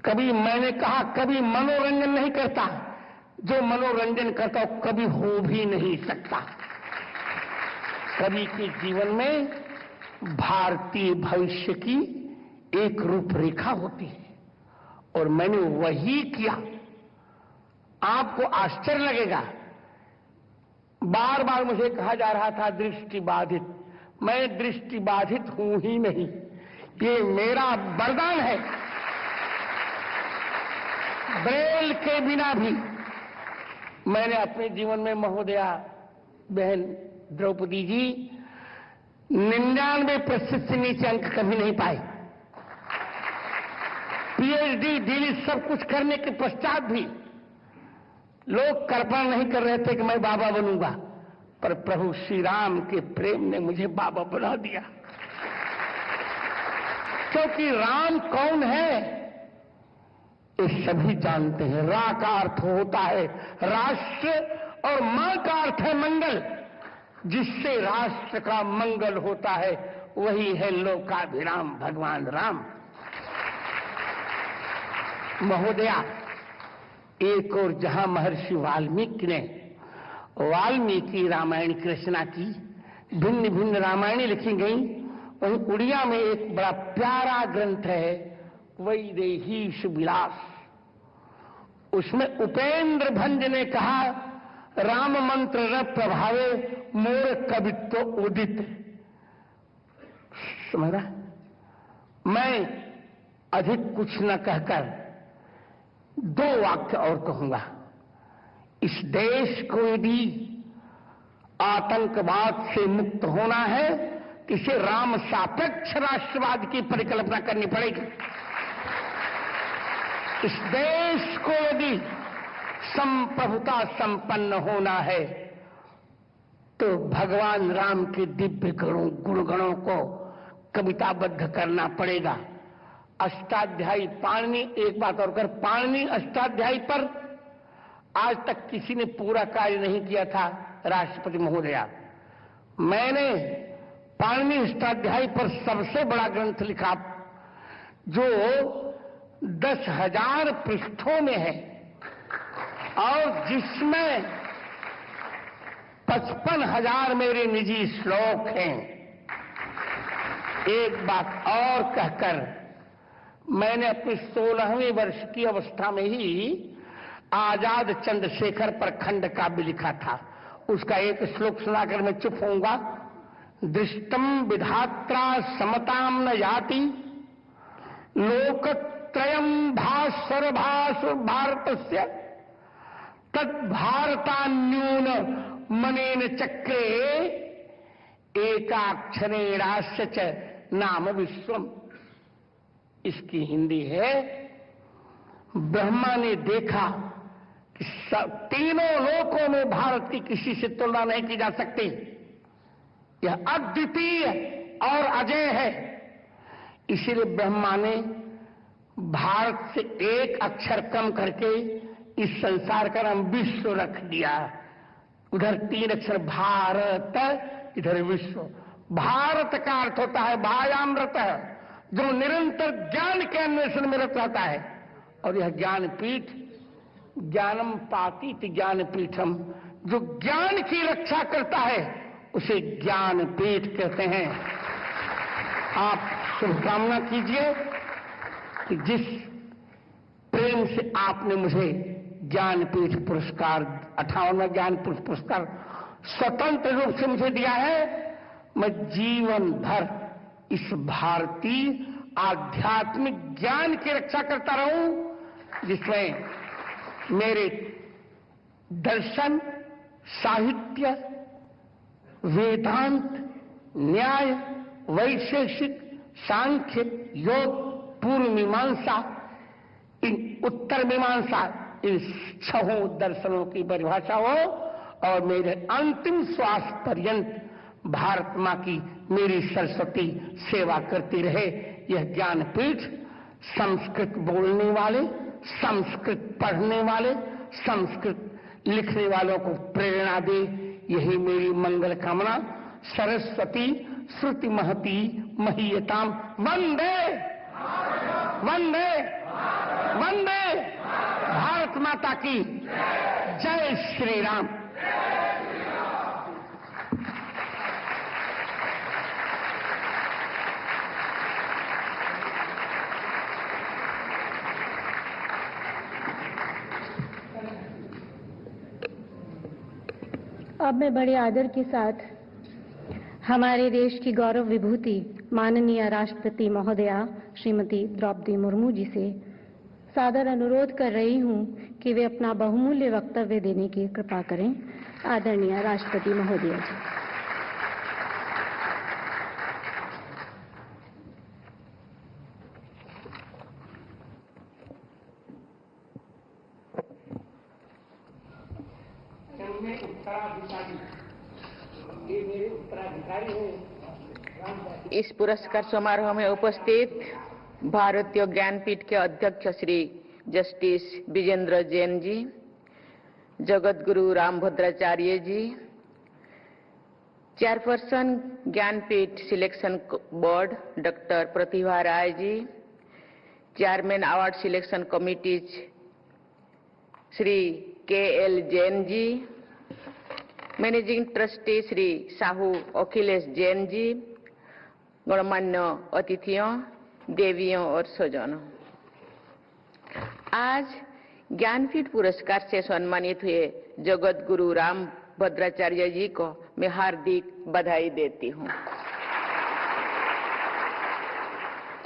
कभी मैंने कहा कभी मनोरंजन नहीं करता, जो मनोरंजन करता हो कभी हो भी नहीं सकता। कवि के जीवन में भारतीय भविष्य की एक रूपरेखा होती है और मैंने वही किया। आपको आश्चर्य लगेगा, बार बार मुझे कहा जा रहा था दृष्टि बाधित। मैं दृष्टि बाधित हूं ही नहीं, ये मेरा वरदान है। ब्रेल के बिना भी मैंने अपने जीवन में महोदया बहन द्रौपदी जी 99% से नीचे अंक कभी नहीं पाए। पीएचडी डीलिट सब कुछ करने के पश्चात भी लोग कल्पना नहीं कर रहे थे कि मैं बाबा बनूंगा, पर प्रभु श्री राम के प्रेम ने मुझे बाबा बना दिया। क्योंकि राम कौन है ये सभी जानते हैं। रा का अर्थ होता है राष्ट्र और मां का अर्थ है मंगल। जिससे राष्ट्र का मंगल होता है वही है लोकाभिराम भगवान राम। महोदया, एक और जहां महर्षि वाल्मीकि ने वाल्मीकि रामायण की रचना की, भिन्न भिन्न रामायणें लिखी गई, वहीं उड़िया में एक बड़ा प्यारा ग्रंथ है वैदेहीश विलास। उसमें उपेंद्र भंज ने कहा, राम मंत्र न प्रभावे मोर कवित्व उदित। समझ रहा? मैं अधिक कुछ न कहकर 2 वाक्य और कहूंगा। इस देश को यदि आतंकवाद से मुक्त होना है तो इसे राम सापेक्ष राष्ट्रवाद की परिकल्पना करनी पड़ेगी। इस देश को यदि संप्रभुता संपन्न होना है तो भगवान राम के दिव्य गुणगणों को कविताबद्ध करना पड़ेगा। अष्टाध्यायी पाणिनि, एक बात और कर, पाणिनि अष्टाध्यायी पर आज तक किसी ने पूरा कार्य नहीं किया था। राष्ट्रपति महोदया, मैंने पाणिनि अष्टाध्यायी पर सबसे बड़ा ग्रंथ लिखा जो 10,000 पृष्ठों में है और जिसमें 55,000 मेरे निजी श्लोक हैं। एक बात और कहकर, मैंने अपने 16वें वर्ष की अवस्था में ही आजाद चंद्रशेखर पर खंड काव्य लिखा था। उसका एक श्लोक सुनाकर मैं चुप होऊंगा। दृष्टम विधात्रा समताम न याति लोकत्रयम भास्वर भासु भारतस्य तद्भारतान्यून मनेन चक्रे एकाक्षरेणास्य च नाम विश्वम। इसकी हिंदी है, ब्रह्मा ने देखा कि तीनों लोकों में भारत की किसी से तुलना नहीं की जा सकती। यह अद्वितीय और अजय है। इसीलिए ब्रह्मा ने भारत से एक अक्षर कम करके इस संसार का नाम विश्व रख दिया। उधर 3 अक्षर भारत, इधर विश्व। भारत का अर्थ होता है भायामृत, जो निरंतर ज्ञान के अन्वेषण में रत रहता है। और यह ज्ञानपीठ, ज्ञानम पातीत ज्ञानपीठम, जो ज्ञान की रक्षा करता है उसे ज्ञानपीठ कहते हैं। आप शुभकामना कीजिए कि जिस प्रेम से आपने मुझे ज्ञानपीठ पुरस्कार, 58वां ज्ञानपीठ पुरस्कार स्वतंत्र रूप से मुझे दिया है, मैं जीवन भर इस भारतीय आध्यात्मिक ज्ञान की रक्षा करता रहूं, जिसमें मेरे दर्शन, साहित्य, वेदांत, न्याय, वैशेषिक, सांख्य, योग, पूर्व मीमांसा, इन उत्तर मीमांसा, इन 6 दर्शनों की परिभाषा हो और मेरे अंतिम श्वास पर्यंत भारत मां की मेरी सरस्वती सेवा करती रहे। यह ज्ञानपीठ संस्कृत बोलने वाले, संस्कृत पढ़ने वाले, संस्कृत लिखने वालों को प्रेरणा दे, यही मेरी मंगल कामना। सरस्वती श्रुति महती महीयताम। वंदे वंदे वंदे भारत भारत माता की जय श्री राम। अब मैं बड़े आदर के साथ हमारे देश की गौरव विभूति माननीय राष्ट्रपति महोदया श्रीमती द्रौपदी मुर्मू जी से सादर अनुरोध कर रही हूं कि वे अपना बहुमूल्य वक्तव्य देने की कृपा करें। आदरणीय राष्ट्रपति महोदया जी। इस पुरस्कार समारोह में उपस्थित भारतीय ज्ञानपीठ के अध्यक्ष Shri justice Vijendra Jain ji, Jagat Guru Rambhadracharya ji, chairperson Jnanpith selection board doctor Pratibha Ray ji, chairman award selection committees Shri K L. Jain ji, managing trustee Shri Sahu Akhilesh Jain ji, गणमान्य अतिथियों, देवियों और स्वजनों, आज ज्ञानपीठ पुरस्कार से सम्मानित हुए जगत गुरु रामभद्राचार्य जी को मैं हार्दिक बधाई देती हूँ।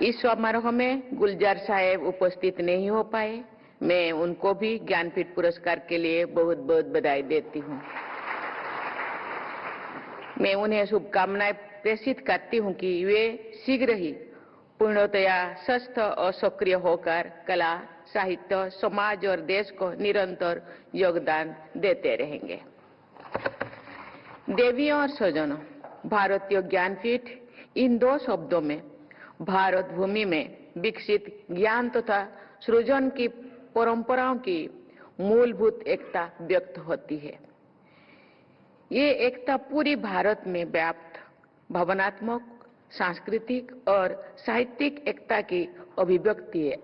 इस समारोह में गुलजार साहेब उपस्थित नहीं हो पाए, मैं उनको भी ज्ञानपीठ पुरस्कार के लिए बहुत बहुत बधाई देती हूँ। मैं उन्हें शुभकामनाएं प्रेषित करती हूं कि वे शीघ्र ही पूर्णतया स्वस्थ और सक्रिय होकर कला, साहित्य, समाज और देश को निरंतर योगदान देते रहेंगे। देवियों और स्वजनों, भारतीय ज्ञानपीठ इन दो शब्दों में भारत भूमि में विकसित ज्ञान तथा सृजन की परंपराओं की मूलभूत एकता व्यक्त होती है। ये एकता पूरी भारत में व्याप्त भावनात्मक, सांस्कृतिक और साहित्यिक एकता की अभिव्यक्ति है।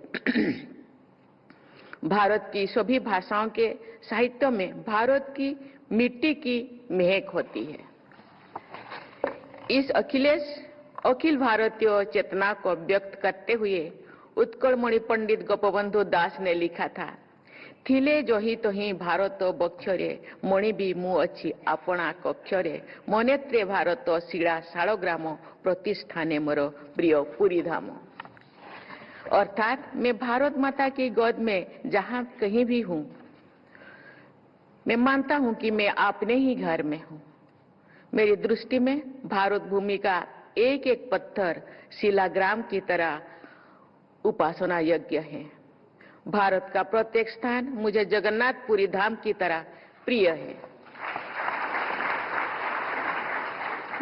भारत की सभी भाषाओं के साहित्य में भारत की मिट्टी की महक होती है। इस अखिल भारतीय चेतना को व्यक्त करते हुए उत्कलमणि पंडित गोपबंधु दास ने लिखा था, थिले जही तही भारत बक्षरे मणि भी मु अच्छी आपना कक्षरे मनेत्रे भारत शिड़ा शालग्राम प्रतिष्ठाने मोर प्रिय पुरी धाम। अर्थात मैं भारत माता की गोद में जहां कहीं भी हूं, मैं मानता हूं कि मैं अपने ही घर में हूं। मेरी दृष्टि में भारत भूमि का एक एक पत्थर शिलाग्राम की तरह उपासना यज्ञ है। भारत का प्रत्येक स्थान मुझे जगन्नाथपुरी धाम की तरह प्रिय है।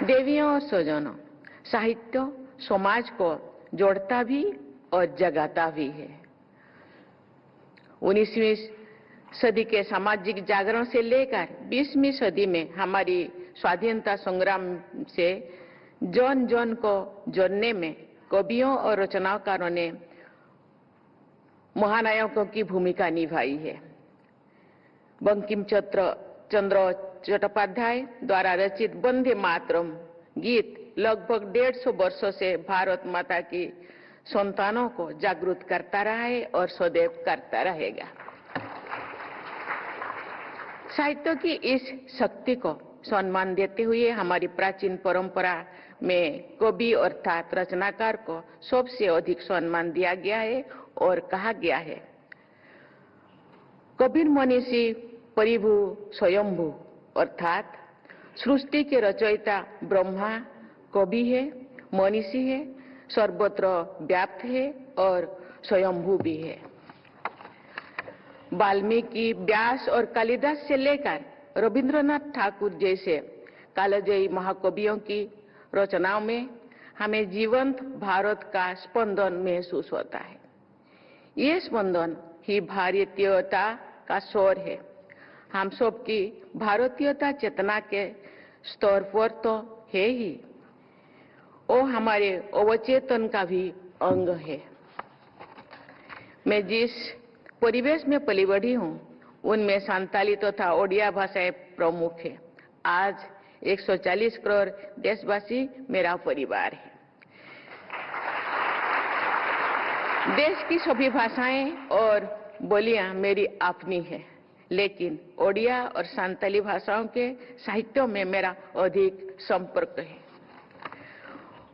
देवियों और स्वजनों, साहित्य समाज को जोड़ता भी और जगाता भी है। 19वीं सदी के सामाजिक जागरण से लेकर 20वीं सदी में हमारी स्वाधीनता संग्राम से जन जन को जोड़ने में कवियों और रचनाकारों ने महानायकों की भूमिका निभाई है। बंकिम चंद्र चट्टोपाध्याय द्वारा रचित वंदे मातरम गीत लगभग 150 वर्षों से भारत माता की संतानों को जागरूक करता रहा है और सदैव करता रहेगा। साहित्य की इस शक्ति को सम्मान देते हुए हमारी प्राचीन परंपरा में कवि अर्थात रचनाकार को सबसे अधिक सम्मान दिया गया है और कहा गया है, कबीर मनीषी परिभु स्वयंभू, अर्थात सृष्टि के रचयिता ब्रह्मा कवि है, मनीषी है, सर्वत्र व्याप्त है और स्वयंभू भी है। वाल्मीकि, व्यास और कालिदास से लेकर रविंद्रनाथ ठाकुर जैसे कालजयी महाकवियों की रचनाओं में हमें जीवंत भारत का स्पंदन महसूस होता है। ये स्पंदन ही भारतीयता का स्वर है। हम सब की भारतीयता चेतना के स्तर पर तो है ही, वो हमारे अवचेतन का भी अंग है। मैं जिस परिवेश में पली बढ़ी हूँ, उनमें संताली तथा ओडिया भाषाएं प्रमुख है। आज 140 करोड़ देशवासी मेरा परिवार है। देश की सभी भाषाएं और बोलियां मेरी अपनी है, लेकिन ओडिया और संताली भाषाओं के साहित्यों में मेरा अधिक संपर्क है।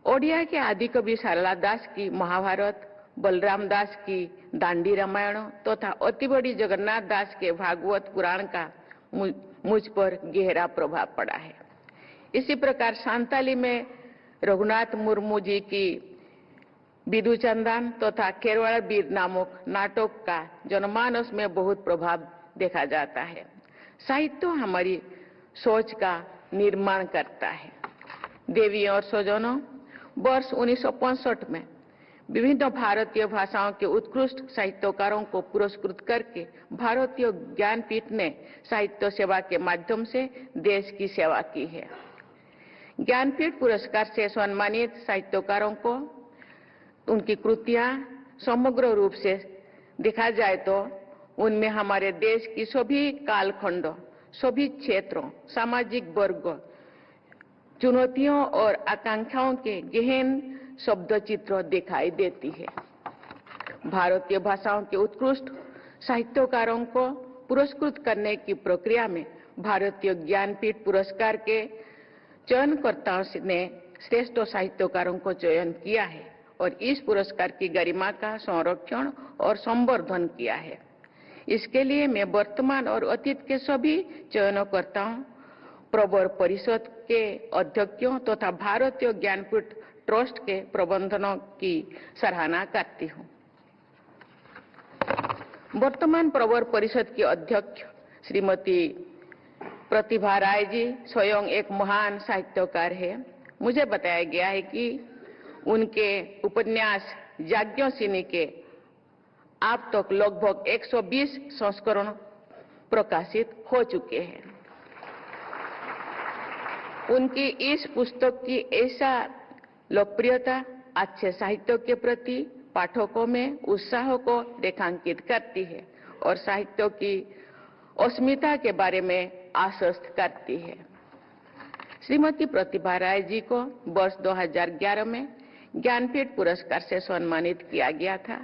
ओडिया के आदि कवि सारला दास की महाभारत, बलराम दास की दांडी रामायण तथा अति बड़ी जगन्नाथ दास के भागवत पुराण का मुझ पर गहरा प्रभाव पड़ा है। इसी प्रकार संताली में रघुनाथ मुर्मू जी की विदुचंदन तथा खेरवाड़ वीर नामक नाटक का जनमानस में बहुत प्रभाव देखा जाता है। साहित्य हमारी सोच का निर्माण करता है। देवी और स्वजनों, वर्ष 1965 में विभिन्न भारतीय भाषाओं के उत्कृष्ट साहित्यकारों को पुरस्कृत करके भारतीय ज्ञानपीठ ने साहित्य सेवा के माध्यम से देश की सेवा की है। ज्ञानपीठ पुरस्कार से सम्मानित साहित्यकारों को उनकी कृतियां समग्र रूप से देखा जाए तो उनमें हमारे देश की सभी कालखंड, सभी क्षेत्रों, सामाजिक वर्ग, चुनौतियों और आकांक्षाओं के गहन शब्द चित्र दिखाई देती है। भारतीय भाषाओं के उत्कृष्ट साहित्यकारों को पुरस्कृत करने की प्रक्रिया में भारतीय ज्ञानपीठ पुरस्कार के चयनकर्ताओं ने श्रेष्ठ साहित्यकारों को चयन किया है और इस पुरस्कार की गरिमा का संरक्षण और संवर्धन किया है। इसके लिए मैं वर्तमान और अतीत के सभी चयनकर्ताओं, प्रवर परिषद के अध्यक्षों तथा भारतीय ज्ञानपीठ ट्रस्ट के प्रबंधनों की सराहना करती हूँ। वर्तमान प्रवर परिषद की अध्यक्ष श्रीमती प्रतिभा राय जी स्वयं एक महान साहित्यकार है। मुझे बताया गया है कि उनके उपन्यास याज्ञसेनी के अब तक लगभग 120 संस्करण प्रकाशित हो चुके हैं। उनकी इस पुस्तक की ऐसा लोकप्रियता अच्छे साहित्य के प्रति पाठकों में उत्साह को रेखांकित करती है और साहित्य की अस्मिता के बारे में आश्वस्त करती है। श्रीमती प्रतिभा राय जी को वर्ष 2011 में ज्ञानपीठ पुरस्कार से सम्मानित किया गया था।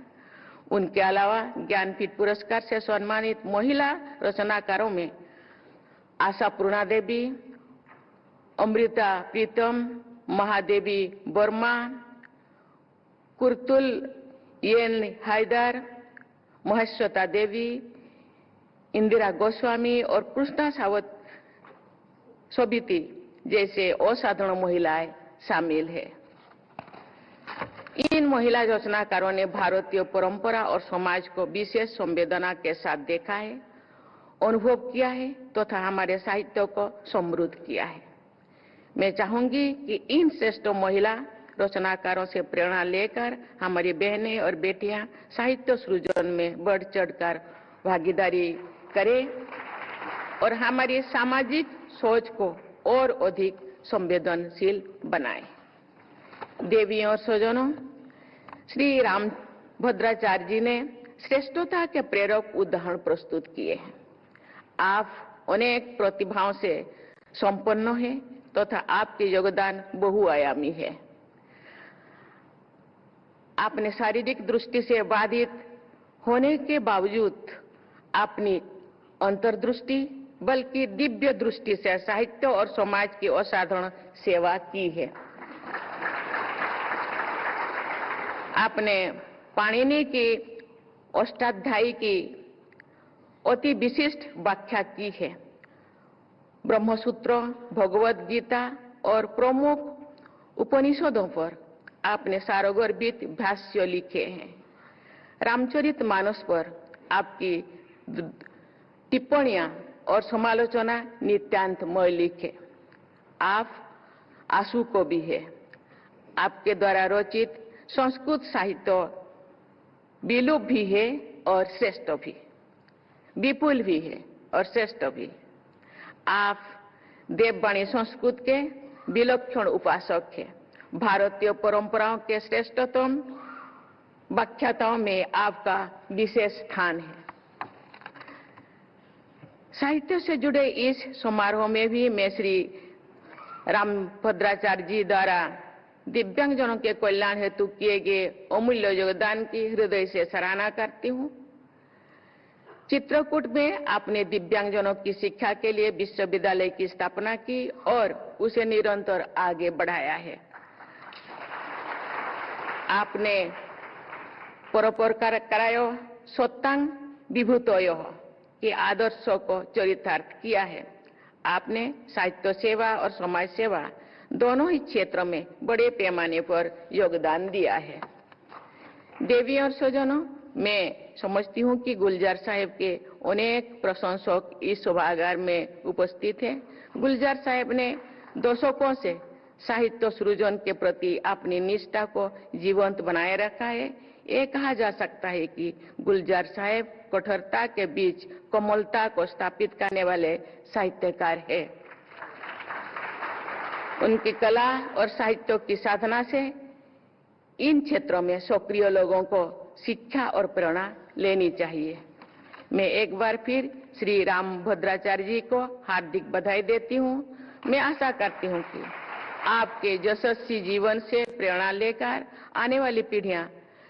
उनके अलावा ज्ञानपीठ पुरस्कार से सम्मानित महिला रचनाकारों में आशापूर्णा देवी, अमृता प्रीतम, महादेवी वर्मा, कुर्तुल एन हैदर, महेश्वता देवी, इंदिरा गोस्वामी और कृष्णा सावत सोबिती जैसे असाधारण महिलाएं शामिल है। इन महिला रचनाकारों ने भारतीय परंपरा और समाज को विशेष संवेदना के साथ देखा है, अनुभव किया है तथा हमारे साहित्य को समृद्ध किया है। मैं चाहूंगी कि इन श्रेष्ठ महिला रचनाकारों से प्रेरणा लेकर हमारी बहनें और बेटियां साहित्य सृजन में बढ़ चढ़कर भागीदारी करें और हमारी सामाजिक सोच को और अधिक संवेदनशील बनाएं। देवी और स्वजनों, श्री रामभद्राचार्य जी ने श्रेष्ठता के प्रेरक उदाहरण प्रस्तुत किए हैं। आप अनेक प्रतिभाओं से संपन्न हैं तथा आपके योगदान बहुआयामी है। आपने शारीरिक दृष्टि से बाधित होने के बावजूद अपनी अंतर्दृष्टि बल्कि दिव्य दृष्टि से साहित्य और समाज की असाधारण सेवा की है। आपने पाणिनि की अष्टाध्यायी की अति विशिष्ट व्याख्या की है। ब्रह्मसूत्र, भगवद गीता और प्रमुख उपनिषदों पर आपने सारगर्भित भाष्य लिखे हैं। रामचरितमानस पर आपकी टिप्पणियां और समालोचना नितांत मौलिक है। आप आशु कवि है। आपके द्वारा रचित संस्कृत साहित्य विलुप्त भी है और श्रेष्ठ भी, विपुल भी है और श्रेष्ठ भी। आप देववाणी संस्कृत के विलक्षण उपासक हैं। भारतीय परंपराओं के श्रेष्ठतम व्याख्याताओं में आपका विशेष स्थान है। साहित्य से जुड़े इस समारोह में भी मैं श्री रामभद्राचार्य जी द्वारा दिव्यांगजनों के कल्याण हेतु किए गए अमूल्य योगदान की हृदय से सराहना करती हूं। चित्रकूट में आपने दिव्यांगजनों की शिक्षा के लिए विश्वविद्यालय की स्थापना की और उसे निरंतर आगे बढ़ाया है। आपने परोपकार करायो सत्तांग विभूतयो के आदर्शों को चरितार्थ किया है। आपने साहित्य सेवा और समाज सेवा दोनों ही क्षेत्रों में बड़े पैमाने पर योगदान दिया है। देवी और स्वजनों, मैं समझती हूं कि गुलजार साहब के अनेक प्रशंसक इस सभागार में उपस्थित हैं। गुलजार साहब ने दशकों से साहित्य सृजन के प्रति अपनी निष्ठा को जीवंत बनाए रखा है। ये कहा जा सकता है कि गुलजार साहब कठोरता के बीच कोमलता को स्थापित करने वाले साहित्यकार है। उनकी कला और साहित्य की साधना से इन क्षेत्रों में सक्रिय लोगों को शिक्षा और प्रेरणा लेनी चाहिए। मैं एक बार फिर श्री रामभद्राचार्य जी को हार्दिक बधाई देती हूं। मैं आशा करती हूं कि आपके यशस्वी जीवन से प्रेरणा लेकर आने वाली पीढ़ियां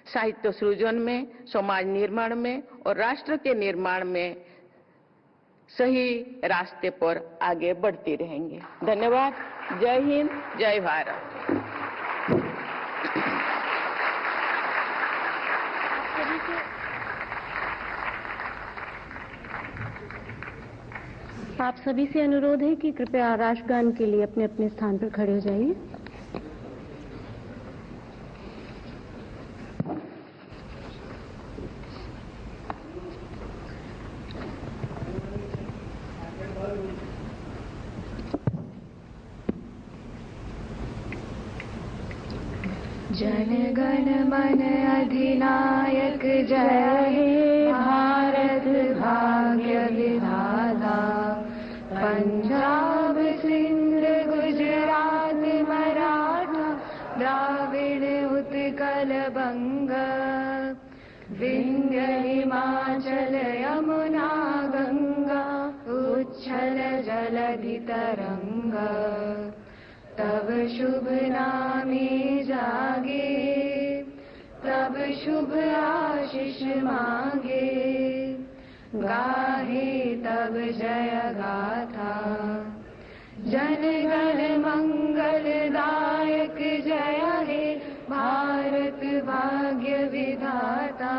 साहित्य सृजन में, समाज निर्माण में और राष्ट्र के निर्माण में सही रास्ते पर आगे बढ़ती रहेंगे। धन्यवाद। जय हिंद, जय भारत। आप सभी से अनुरोध है कि कृपया राष्ट्रगान के लिए अपने अपने स्थान पर खड़े हो जाइए। जन गण मन अधिनायक जय हे भारत भाग्य विधाता। पंजाब सिंध गुजरात मराठा द्राविड़ उत्कल बंग। विंध्य हिमाचल यमुना गंगा उच्छल जलधि तरंग। तब शुभ नामे जागे तब शुभ आशीष मांगे। गाहे तब जय गाथा जन गण मंगलदायक जय हे भारत भाग्य विधाता।